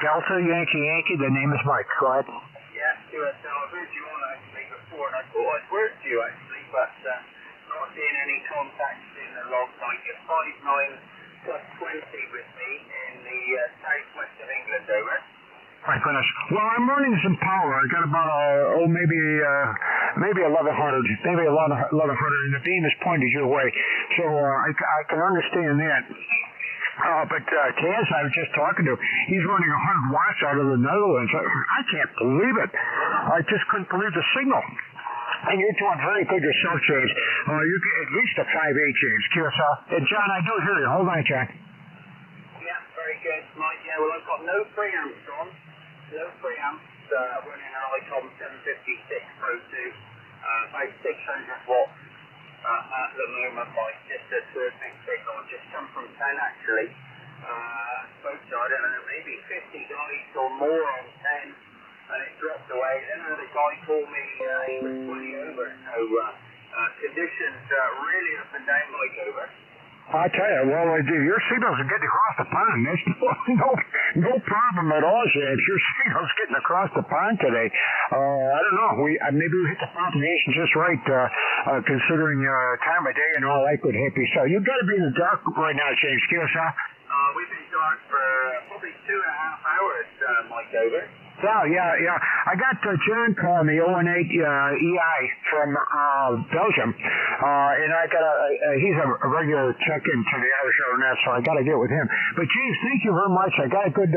Delta Yankee. The name is Mike. Go ahead. Yeah, QSL. I've heard you on actually before, and I thought I'd worked you actually, but not seeing any contacts in the log. Like you're 5'9" plus 20 with me in the southwest of England, over. My goodness. Well, I'm running some power. I got about maybe 1100, maybe 1100, and the beam is pointed your way, so I can understand that. But Taz, I was just talking to, he's running 100 watts out of the Netherlands. I can't believe it. I just couldn't believe the signal. And you're doing very good yourself, James. You get at least a 5.8, James. QSL. And John, I do hear you. Hold on, John. Yeah, very good, Mike. Yeah, well, I've got no preamps on. No preamps. Running an ICOM 756 Pro 2. About 600 watts at the moment, Mike. Just a terrific signal. Just come from 10, actually. Spoke to, I don't know, maybe 50 guys or more on 10. And it dropped away. Then another guy called me, he was fully over. So conditions really up and down, Mike, over. I tell you, well, your signals are getting across the pond. There's no problem at all, James. Your signals getting across the pond today. I don't know. Maybe we hit the propagation just right, considering time of day and all that good hippie. So you've got to be in the dark right now, James. QSL. We've been dark for probably 2.5 hours, Mike, over. Yeah. I got John calling me, 018 EI from Belgium, and I got he's a regular check-in to the Irish Net, so I got to get with him. But James, thank you very much. I got a good,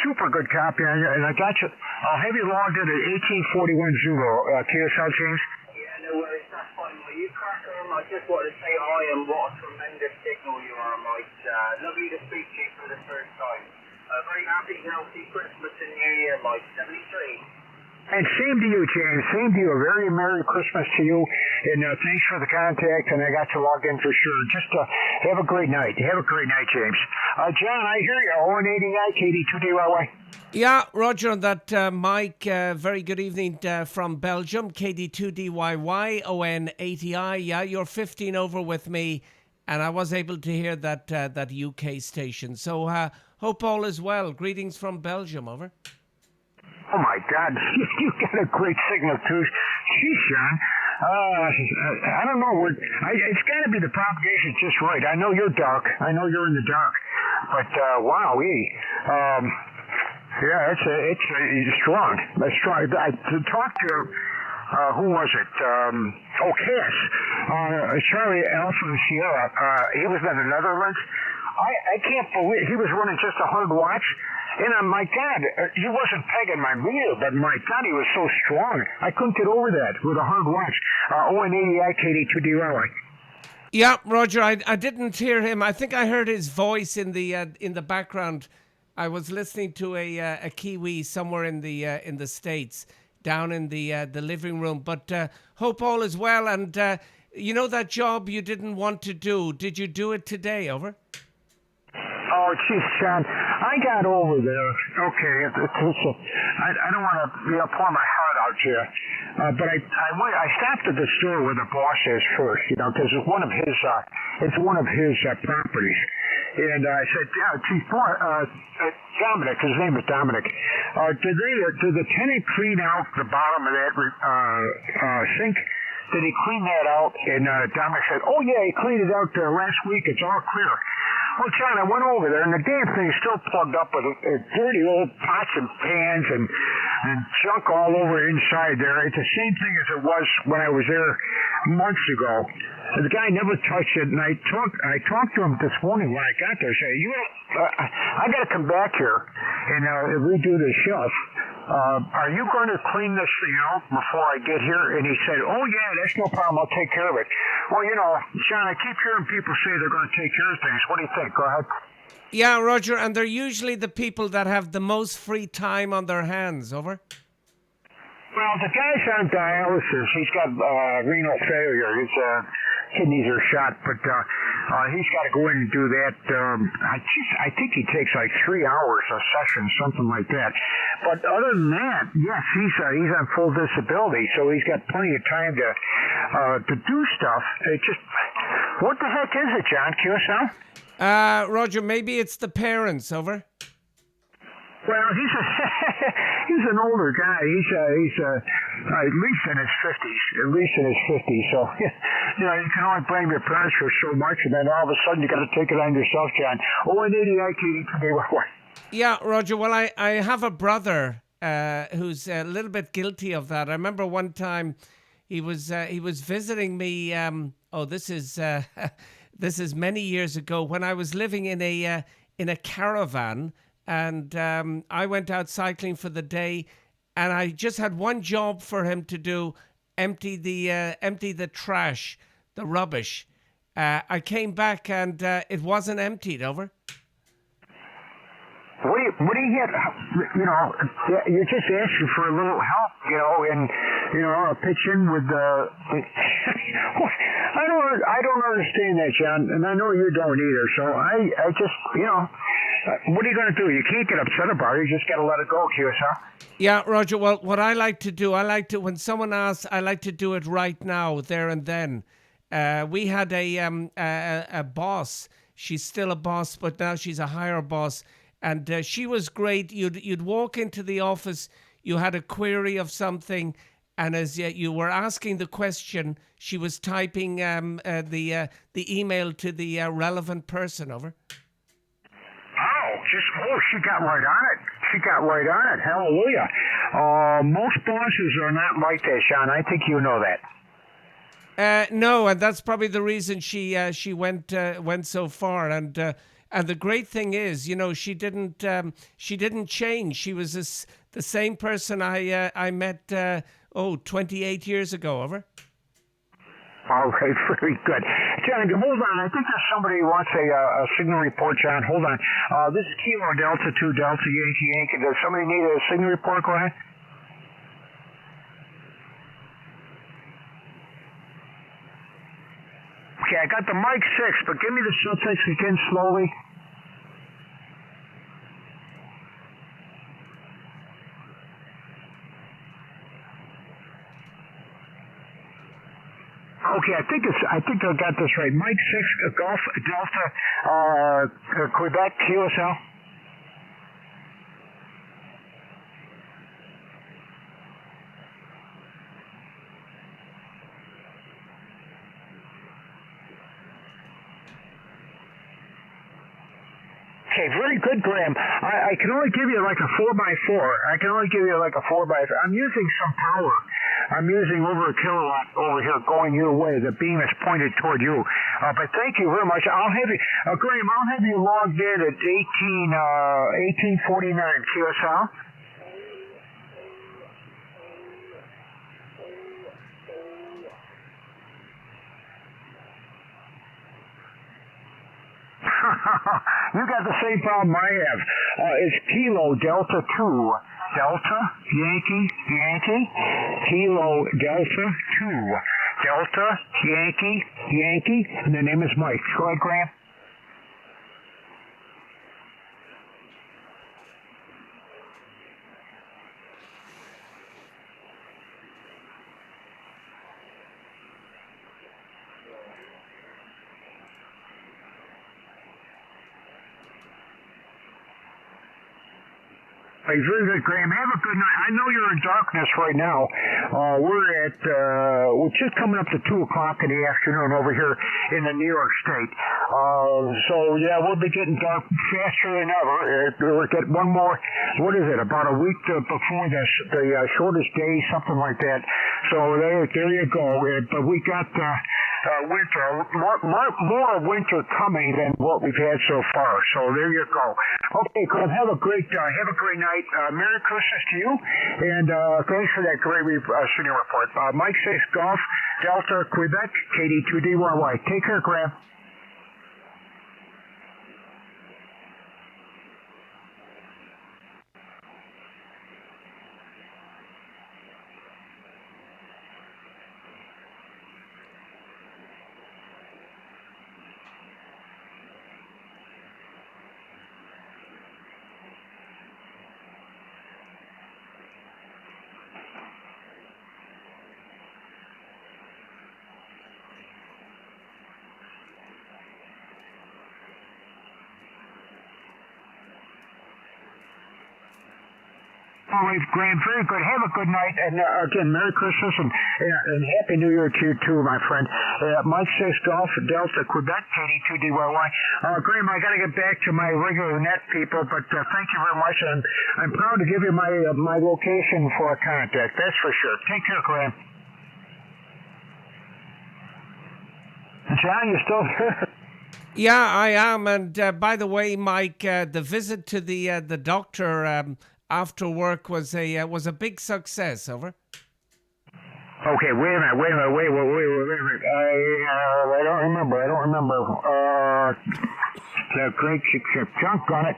super good copy on you, and I got you. I'll have you logged in at 1841 Zulu. QSL, James. Yeah, no worries. That's fine. Well, you crack on. I just wanted to say hi and what a tremendous signal you are, Mike. Lovely to speak to you for the first time. Very happy, healthy Christmas and New Year, Mike. 73. And same to you, James. Same to you. A very Merry Christmas to you. And thanks for the contact. And I got you logged in for sure. Just have a great night. Have a great night, James. John, I hear you. 018 KD2DYY. Yeah, Roger on that, Mike. Very good evening from Belgium. KD2DYY, ON80I. Yeah, you're 15 over with me. And I was able to hear that UK station. So hope all is well. Greetings from Belgium, over. Oh, my God. You got a great signal, too. Geez, John. I don't know. It's got to be the propagation just right. I know you're dark. I know you're in the dark. But, wowee. Yeah, it's strong. It's strong. To talk to... who was it? Cass. Charlie Alpha Sierra. He was in the Netherlands. I can't believe he was running just 100 watts. And my God, he wasn't pegging my meter, but my God, he was so strong. I couldn't get over that with 100 watts. ON80I KD2DYY. Yeah, Roger, I didn't hear him. I think I heard his voice in the background. I was listening to a Kiwi somewhere in the States, down in the living room. But hope all is well. And you know that job you didn't want to do. Did you do it today? Over. Oh, geez, Sean, I got over there. Okay, I don't want to pour my heart out here, but I stopped at the store where the boss is first, because it's one of his properties. And I said, Chief, Dominic, his name is Dominic, did the tenant clean out the bottom of that sink? Did he clean that out? And Dominic said, oh, yeah, he cleaned it out last week. It's all clear. Well, John, I went over there, and the damn thing's still plugged up with dirty old pots and pans and junk all over inside there. It's the same thing as it was when I was there months ago. And the guy never touched it, and I talked to him this morning when I got there. I said, I got to come back here and redo the shelf. Are you going to clean this, before I get here? And he said, oh, yeah, that's no problem. I'll take care of it. Well, John, I keep hearing people say they're going to take care of things. What do you think? Go ahead. Yeah, Roger, and they're usually the people that have the most free time on their hands, over? Well, the guy's on dialysis. He's got renal failure. His kidneys are shot, but he's got to go in and do that. I think he takes like 3 hours a session, something like that. But other than that, yes, he's on full disability, so he's got plenty of time to do stuff. What the heck is it, John? QSL? Roger, maybe it's the parents, over? Well, he's a he's an older guy. He's at least in his 50s. At least in his 50s. So you know, you can only blame your parents for so much, and then all of a sudden you got to take it on yourself, John. Oh, and KD2DYY. Yeah, Roger. Well, I have a brother who's a little bit guilty of that. I remember one time he was visiting me. This is this is many years ago when I was living in a caravan, and I went out cycling for the day, and I just had one job for him to do: empty the trash, the rubbish. I came back and it wasn't emptied. Over. What do you get? You know, you're just asking for a little help, you know, and you know, pitch in with the. I don't understand that, John, and I know you don't either. So I just, you know, what are you going to do? You can't get upset about it. You just got to let it go, QSL. Yeah, Roger. Well, what I like to do, when someone asks, I like to do it right now, there and then. We had a boss. She's still a boss, but now she's a higher boss. And she was great. You'd walk into the office, you had a query of something, and as you were asking the question, she was typing the email to the relevant person. Over. She got right on it. She got right on it. Hallelujah. Most bosses are not like that, Sean. I think you know that. No, and that's probably the reason she went so far. And the great thing is, you know, she didn't change. She was the same person I met 28 years ago. Over. All right, very good. John, hold on. I think there's somebody who wants a signal report, John. Hold on. This is Kilo Delta 2 Delta Yankee. Does somebody need a signal report? Go ahead. Okay, I got the mic 6, but give me the suffix again slowly. Okay, I think I got this right. Mike 6 Golf Delta Quebec QSL. Okay, very good, Graham. I can only give you like a 4x4. I can only give you like a 4x4. I'm using some power. I'm using over a kilowatt over here going your way. The beam is pointed toward you. But thank you very much. I'll have you, Graham, I'll have you logged in at 1849 QSL. You got the same problem I have. It's Kilo Delta 2 Delta Yankee Kilo Delta 2 Delta Yankee, and the name is Mike. Go ahead, Graham. Hey, very good, Graham. Have a good night. I know you're in darkness right now. We're just coming up to 2 o'clock in the afternoon over here in the New York State. So yeah, we'll be getting dark faster than ever. We'll get one more, what is it, about a week before the shortest day, something like that. So there you go. But we got winter, more winter coming than what we've had so far. So there you go. Okay, Cliff, have a great night. Merry Christmas to you, and thanks for that great signal report. Mike 6 Golf Delta Quebec KD2DYY. Take care, Graham. All right, Graham, very good. Have a good night. And again, Merry Christmas and Happy New Year to you too, my friend. Mike 6 Golf, Delta, Quebec, KD2DYY. Graham, I got to get back to my regular net people, but thank you very much. And I'm proud to give you my location for a contact. That's for sure. Take care, Graham. John, you still there? Yeah, I am. And by the way, Mike, the visit to the doctor after work was a big success. Over. Okay, wait a minute. I don't remember. The great junk on it.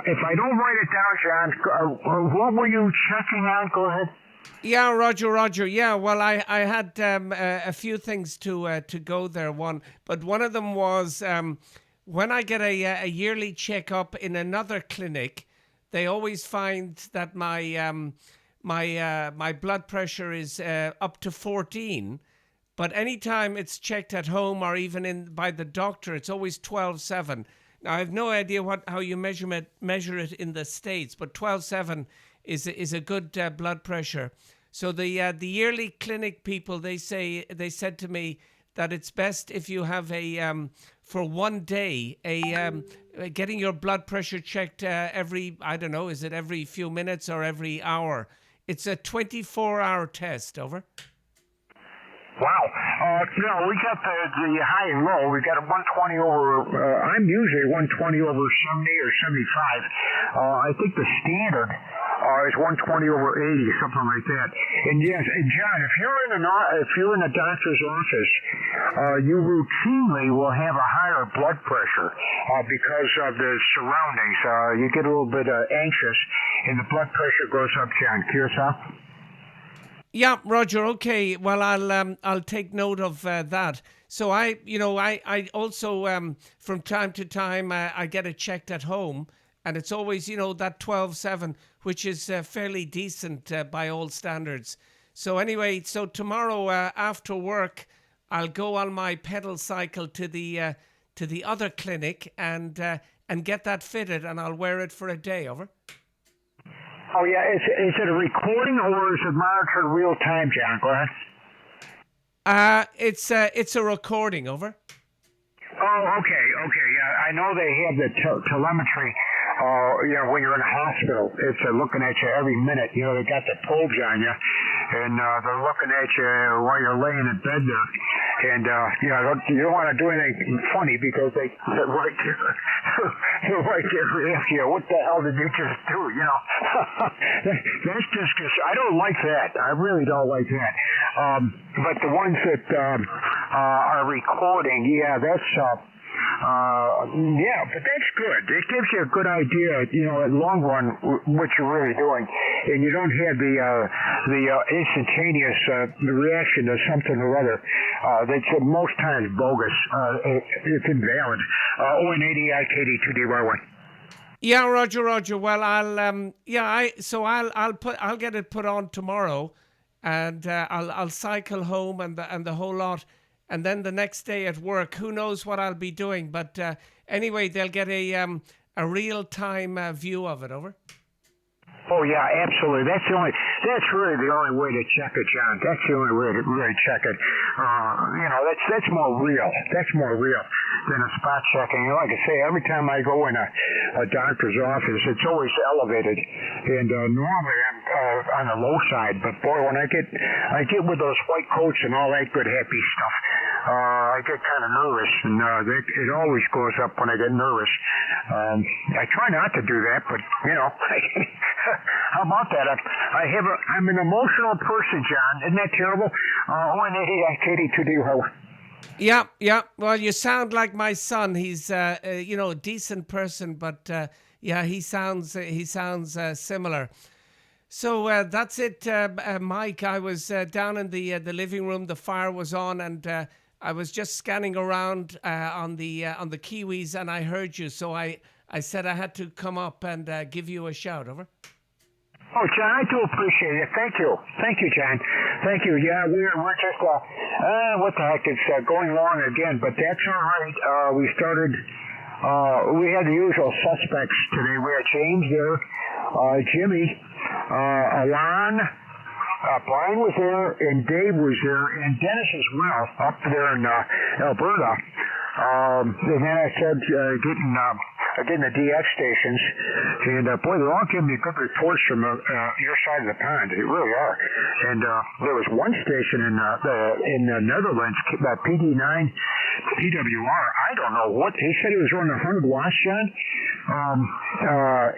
If I don't write it down, John, what were you checking on? Go ahead. Yeah, Roger. Yeah, well, I had a few things to go there. One of them was when I get a yearly checkup in another clinic, they always find that my blood pressure is up to 14. But anytime it's checked at home or even by the doctor, it's always 12.7. Now I have no idea how you measure it in the States, but 12.7 is a good blood pressure. So the yearly clinic people, they said to me that it's best if you have for one day getting your blood pressure checked every, I don't know, is it every few minutes or every hour? It's a 24-hour test. Over. Wow. We got the high and low. We got a 120 over, I'm usually 120 over 70 or 75. I think the standard is 120 over 80, something like that. And yes, and John, if you're in a doctor's office, you routinely will have a higher blood pressure because of the surroundings. You get a little bit anxious, and the blood pressure goes up, John. Curacao? Yeah, Roger. Okay. Well, I'll take note of that. So I also from time to time I get it checked at home, and it's always that 12.7, which is fairly decent by all standards. So anyway, so tomorrow after work, I'll go on my pedal cycle to the other clinic and get that fitted, and I'll wear it for a day. Over. Oh, yeah. Is it a recording or is it monitored real time, John? Go ahead. It's a recording. Over. Oh, okay. Yeah, I know they have the telemetry. When you're in a hospital, it's looking at you every minute. They got the probes on you, and they're looking at you while you're laying in bed there. And you don't want to do anything funny because they're right there. They're right there asking you, what the hell did you just do? That's just because I don't like that. I really don't like that. But the ones that are recording, yeah, that's. But that's good. It gives you a good idea, at long run, what you're really doing, and you don't have the instantaneous reaction to something or other that's most times bogus. It's invalid. ON80 KD2DYY. Yeah, Roger. Well, I'll get it put on tomorrow, and I'll cycle home and the whole lot. And then the next day at work, who knows what I'll be doing. But anyway, they'll get a real-time view of it. Over. Oh, yeah, absolutely. That's really the only way to check it, John. That's the only way to really check it. That's more real. That's more real than a spot checking. Like I say, every time I go in a doctor's office, it's always elevated. And normally I'm on the low side. But boy, when I get with those white coats and all that good happy stuff, I get kind of nervous, and it always goes up when I get nervous. I try not to do that, but how about that? I'm an emotional person, John. Isn't that terrible? KD2DYY. Yeah. Well, you sound like my son. He's a decent person, but he sounds similar. So that's it, Mike. I was down in the living room. The fire was on, and I was just scanning around on the Kiwis, and I heard you. So I said I had to come up and give you a shout. Over. Oh, John, I do appreciate it. Thank you, John. Thank you. Yeah, we're just what the heck? It's going long again, but that's all right. We started. We had the usual suspects today. We had James there, Jimmy, Alon, Brian was there, and Dave was there, and Dennis as well, up there in Alberta. And then I started getting the DX stations, and boy, they're all giving me good reports from your side of the pond. They really are. And there was one station in the Netherlands, PD9 PWR. I don't know what he said. He was running 100 watts, John.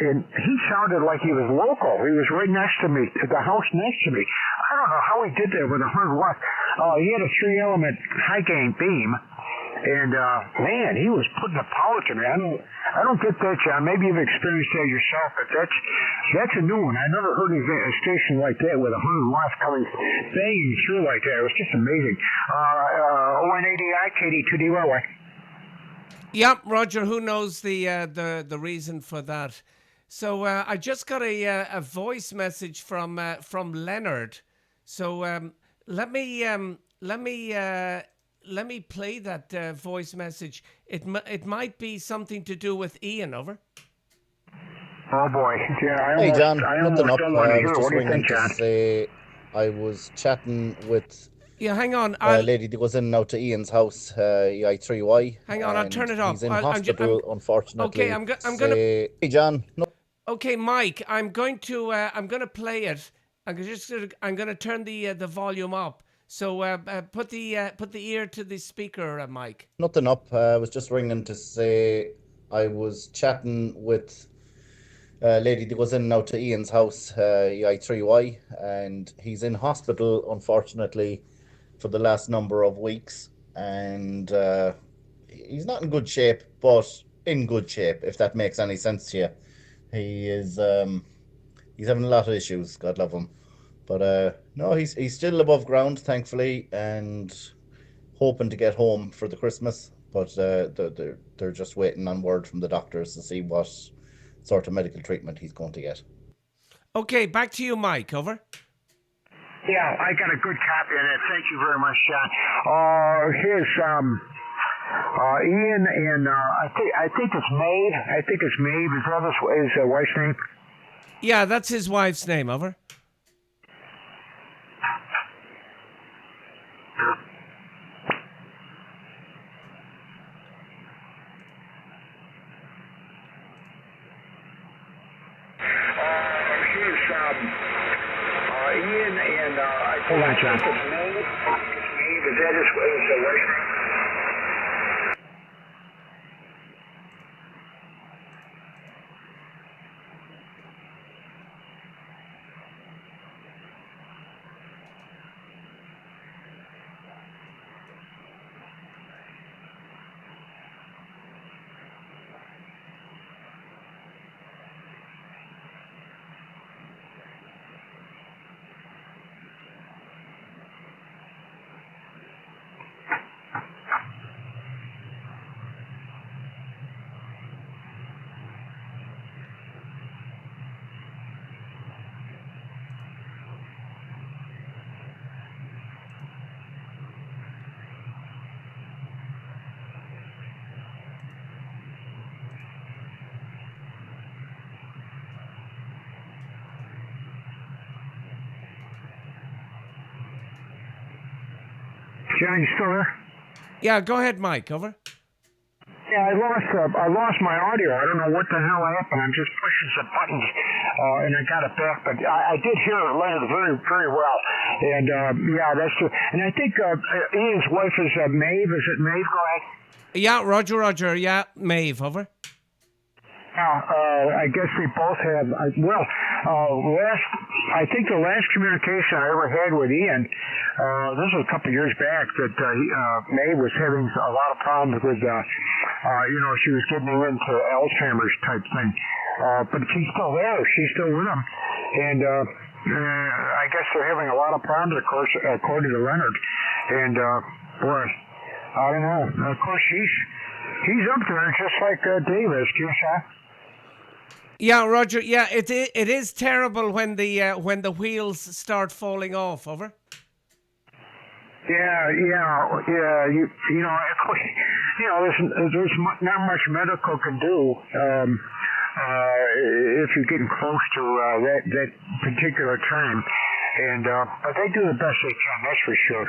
And he sounded like he was local. He was right next to me, at the house next to me. I don't know how he did that with 100 watts. He had a 3-element high gain beam. And man, he was putting the power to me. I don't get that, John. Maybe you've experienced that yourself, but that's a new one. I never heard of a station like that with 100 watts coming banging through like that. It was just amazing. ON80I, KD2DYY. Yep, Roger. Who knows the reason for that? So I just got a voice message from Leonard. So let me play that voice message. It might be something to do with Ian. Over. Oh boy! Yeah, Hey John, nothing up. I I was just ringing to say I was chatting with hang on. a lady that goes in and out to Ian's house, KD2DYY. Hang on, I'll turn it off. He's in hospital, unfortunately. Okay, I'm gonna. Hey John. No. Okay, Mike, I'm going to play it. I'm gonna turn the volume up. So put the ear to the speaker, Mike. Nothing up. I was just ringing to say I was chatting with a lady that goes in and out to Ian's house, KD2DYY, and he's in hospital, unfortunately, for the last number of weeks, and he's not in good shape, but in good shape, if that makes any sense to you. He is he's having a lot of issues, God love him. But no, he's still above ground, thankfully, and hoping to get home for the Christmas. But they're just waiting on word from the doctors to see what sort of medical treatment he's going to get. Okay, back to you, Mike. Over. Yeah, I got a good copy of it. Thank you very much, John. Here's Ian and I think it's Maeve. I think it's Maeve. Is that his wife's name? Yeah, that's his wife's name. Over. Ian and hold on, John. It's Maeve. Is that his wife's name? John, you still there? Yeah, go ahead, Mike. Over. Yeah, I lost my audio. I don't know what the hell happened. I'm just pushing some buttons, and I got it back. But I did hear Leonard very, very well. And yeah, that's true. And I think Ian's wife is Maeve. Is it Maeve? Go ahead. Yeah, Roger. Yeah, Maeve. Over. I guess they both have. I think the last communication I ever had with Ian, this was a couple of years back, that Mae was having a lot of problems with, she was getting into Alzheimer's type thing. But she's still there. She's still with him. And I guess they're having a lot of problems, of course, according to Leonard. And, boy, I don't know. Of course, he's up there just like Dave is, huh? Yeah, Roger. Yeah, it is terrible when the wheels start falling off. Over. Yeah. There's not much medical can do. if you're getting close to that particular time. And but they do the best they can, that's for sure.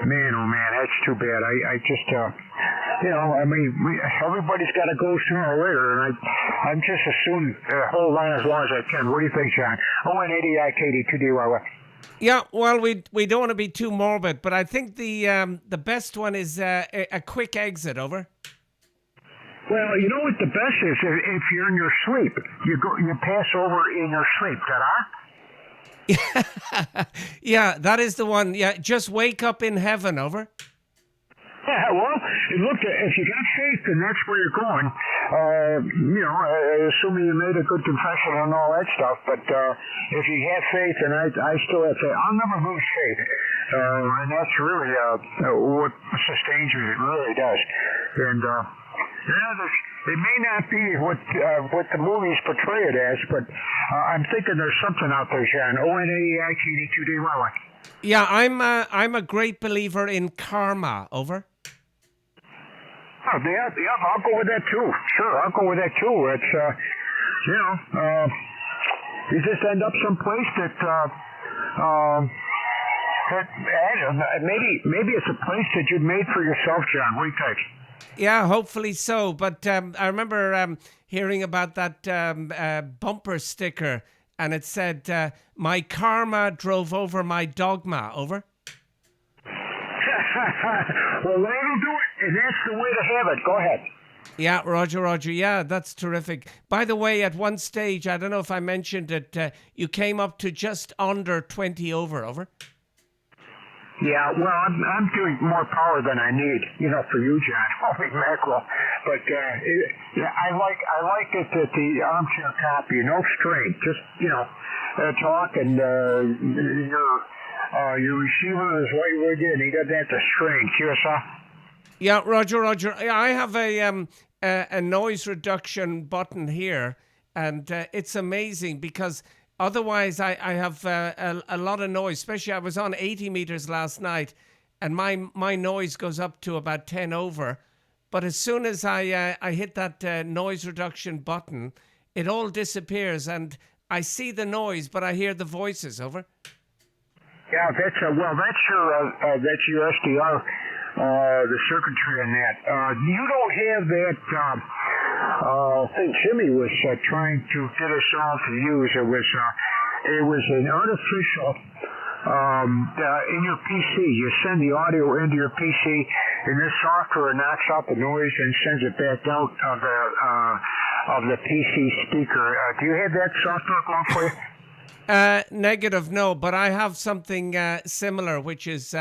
Man, oh man, that's too bad. I just, I mean, everybody's got to go sooner or later, and I'm just assuming hold on as long as I can. What do you think, John? ON80I KD2DYY. Yeah, well, we don't want to be too morbid, but I think the best one is a quick exit. Over. Well, you know what the best is? If you're in your sleep, you pass over in your sleep. Ta-da! Yeah, that is the one. Yeah, just wake up in heaven. Over. Yeah, well, look, if you got faith, then that's where you're going. Assuming you made a good confession and all that stuff. But if you have faith, and I still have faith, I'll never lose faith. And that's really what sustains me. It really does. And it may not be what the movies portray it as, but I'm thinking there's something out there, John. ON80I KD2DYY. Yeah, I'm a great believer in karma. Over. Oh, yeah, I'll go with that too. Sure, I'll go with that too. It's, you just end up someplace that maybe it's a place that you've made for yourself, John. What do you think? Yeah, hopefully so. But I remember hearing about that bumper sticker, and it said, "My karma drove over my dogma." Over. Well, that'll do it, and that's the way to have it. Go ahead. Yeah, Roger. Yeah, that's terrific. By the way, at one stage, I don't know if I mentioned it, you came up to just under 20 over. Over. Yeah, well, I'm doing more power than I need, for you, John. Holy mackerel! But I like it that the armchair copy, no strain, just talk, and your receiver is right where it is. He doesn't have to strain. QSR. Yeah, Roger. I have a noise reduction button here, and it's amazing because otherwise I have a lot of noise. Especially I was on 80 meters last night, and my noise goes up to about 10 over. But as soon as I hit that noise reduction button, it all disappears, and I see the noise, but I hear the voices. Over. Yeah, that's your SDR. The circuitry in that. You don't have that thing Jimmy was trying to get us all to use. It was an artificial in your PC. You send the audio into your PC, and this software knocks out the noise and sends it back out of the PC speaker. Do you have that software going for you? Negative, no, but I have something similar, which is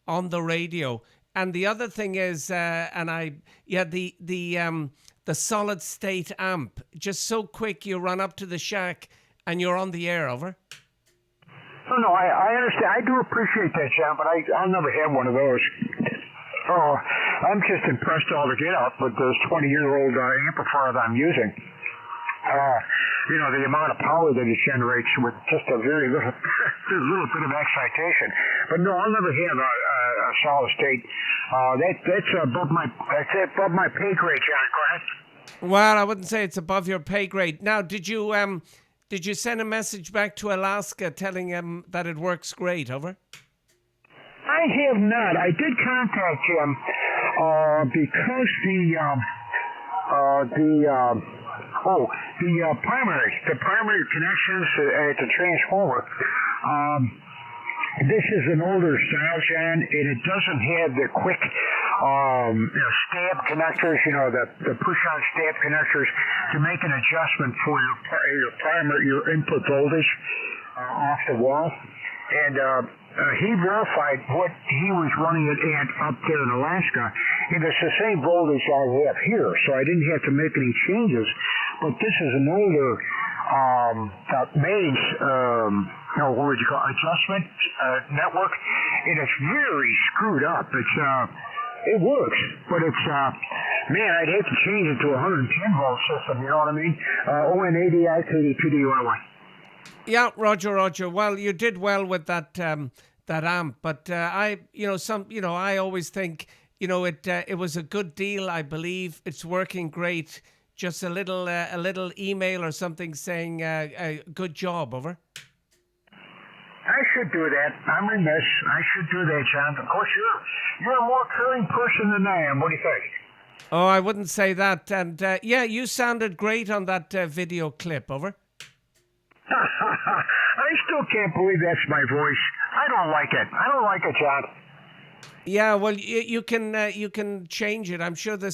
on the radio. And the other thing is, the solid state amp, just so quick you run up to the shack and you're on the air. Over. No, I understand. I do appreciate that, John, but I'll never have one of those. Oh, I'm just impressed all to get out with this 20-year-old amplifier that I'm using. The amount of power that it generates with just a very little bit of excitation. But no, I'll never have a solid state. That's above my pay grade, John. Go ahead. Well, I wouldn't say it's above your pay grade. Now, did you send a message back to Alaska telling him that it works great? Over. I have not. I did contact him because the primary connections at the transformer. This is an older style, John, and it doesn't have the quick stab connectors, the push-on stab connectors to make an adjustment for your input voltage off the wall. And he verified what he was running it at up there in Alaska, and it's the same voltage I have here, so I didn't have to make any changes. But this is an older mains, what would you call it, adjustment network, and it's very screwed up. It works, but it's I'd hate to change it to a 110 volt system. You know what I mean? ON80I KD2DYY. Yeah, Roger. Well, you did well with that amp, but I always think it was a good deal. I believe it's working great. just a little email or something saying good job, over? I should do that. I'm remiss. I should do that, John. Of course, you're a more caring person than I am. What do you think? Oh, I wouldn't say that. And yeah, you sounded great on that video clip, over? I still can't believe that's my voice. I don't like it. I don't like it, John. Yeah, well, you can change it. I'm sure there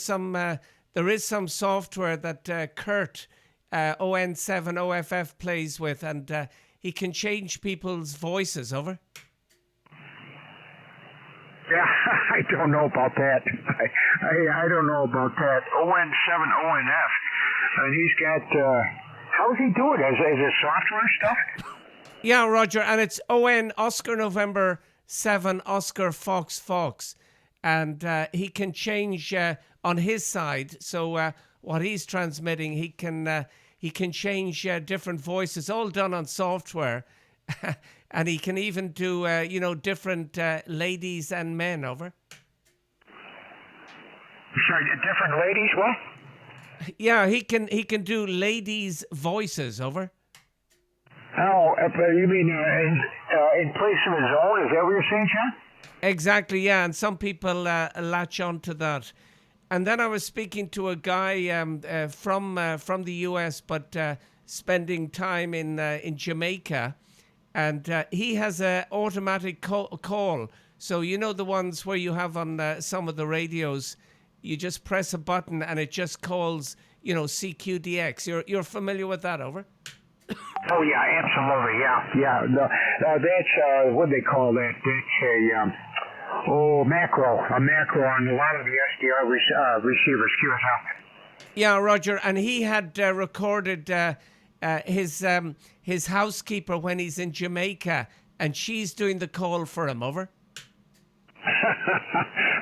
is some software that Kurt ON7OFF plays with, and he can change people's voices, over. Yeah, I don't know about that. I don't know about that. ON7ONF, and he's got. How does he do it? Is it software stuff? Yeah, Roger, and it's ON Oscar November 7 Oscar Fox, and he can change on his side. So what he's transmitting, he can change different voices, all done on software, and he can even do different ladies and men, over. Sorry, different ladies, what? Yeah, he can do ladies' voices, over. Oh, you mean in place of his own? Is that what you're saying, John? Exactly, yeah, and some people latch on to that. And then I was speaking to a guy from the US, but spending time in Jamaica, and he has an automatic call. So you know the ones where you have on some of the radios, you just press a button and it just calls, CQDX. You're familiar with that, over? Oh yeah, absolutely, yeah. No, that's what they call that. That's a macro on a lot of the SDR receivers. QSL. Yeah, Roger, and he had recorded his housekeeper when he's in Jamaica, and she's doing the call for him, over.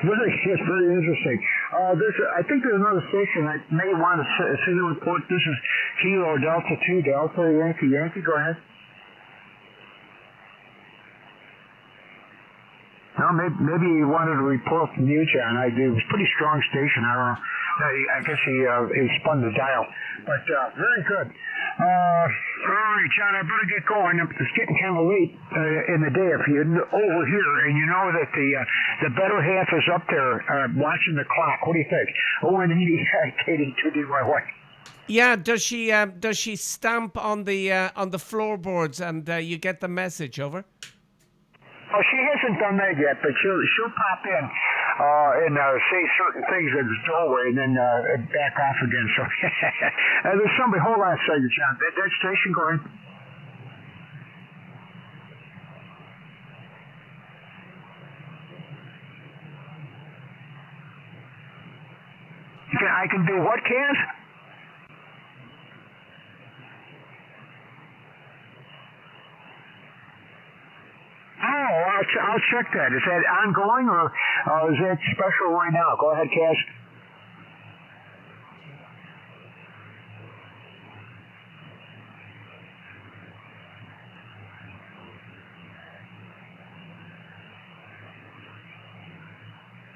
Very interesting. I think there's another station I may want to see the report. This is Kilo Delta 2 Delta Yankee. Go ahead. No, maybe he wanted a report from you, John. It was a pretty strong station. I don't know. I guess he spun the dial. But very good. All right, John, I better get going. It's getting kind of late in the day if you're over here, and you know that the better half is up there watching the clock. What do you think? KD2DYY. Yeah, does she stamp on the floorboards and you get the message, over? Oh, she hasn't done that yet, but she'll pop in and say certain things at the doorway and then back off again. So there's somebody. Hold on a second, John. That station, go ahead. I can do what, Kaz? Oh, I'll check that. Is that ongoing or is that special right now? Go ahead, Cash.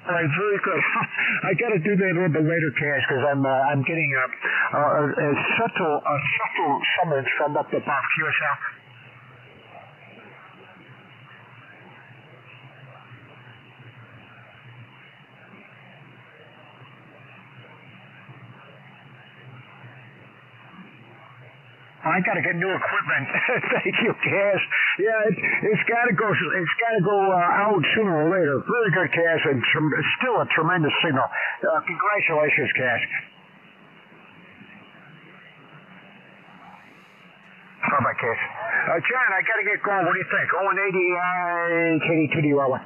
All right, very good. I got to do that a little bit later, Cash, because I'm getting a subtle summons from up above QSL. I got to get new equipment. Thank you, Cass. Yeah, it's got to go. It's got to go out sooner or later. Very good, Cass, and still a tremendous signal. Congratulations, Cass. Bye-bye, Cass. John, I got to get going. What do you think? 080 KD2DYY.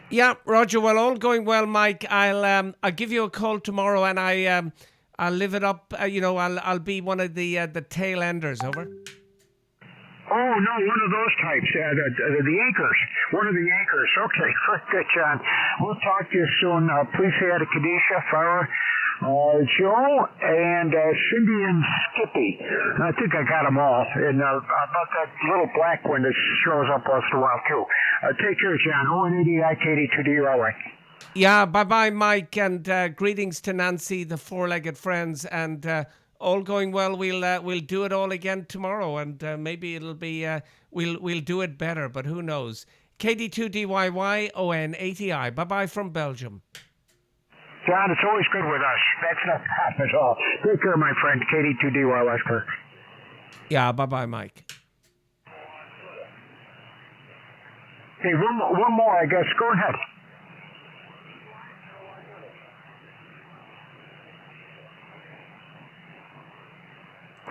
Yeah, Roger. Well, all going well, Mike. I'll give you a call tomorrow, and I'll live it up. I'll be one of the tail enders. Over. Oh no, one of those types. The anchors. One of the anchors. Okay, very good, John. We'll talk to you soon. Please say hi to Kadisha, Farah, Joe, and Cindy and Skippy. I think I got them all. And about that little black one that shows up once in a while too. Take care, John. 080 KD2DYY. Yeah, bye-bye, Mike, and greetings to Nancy, the four-legged friends, and all going well, we'll do it all again tomorrow, and maybe it'll be we'll do it better, but who knows? KD2DYY ON80I. Bye bye from Belgium. John, it's always good with us. That's no problem at all. Take care, my friend. KD2DYY. Yeah, bye bye, Mike. Hey, one more, I guess. Go ahead.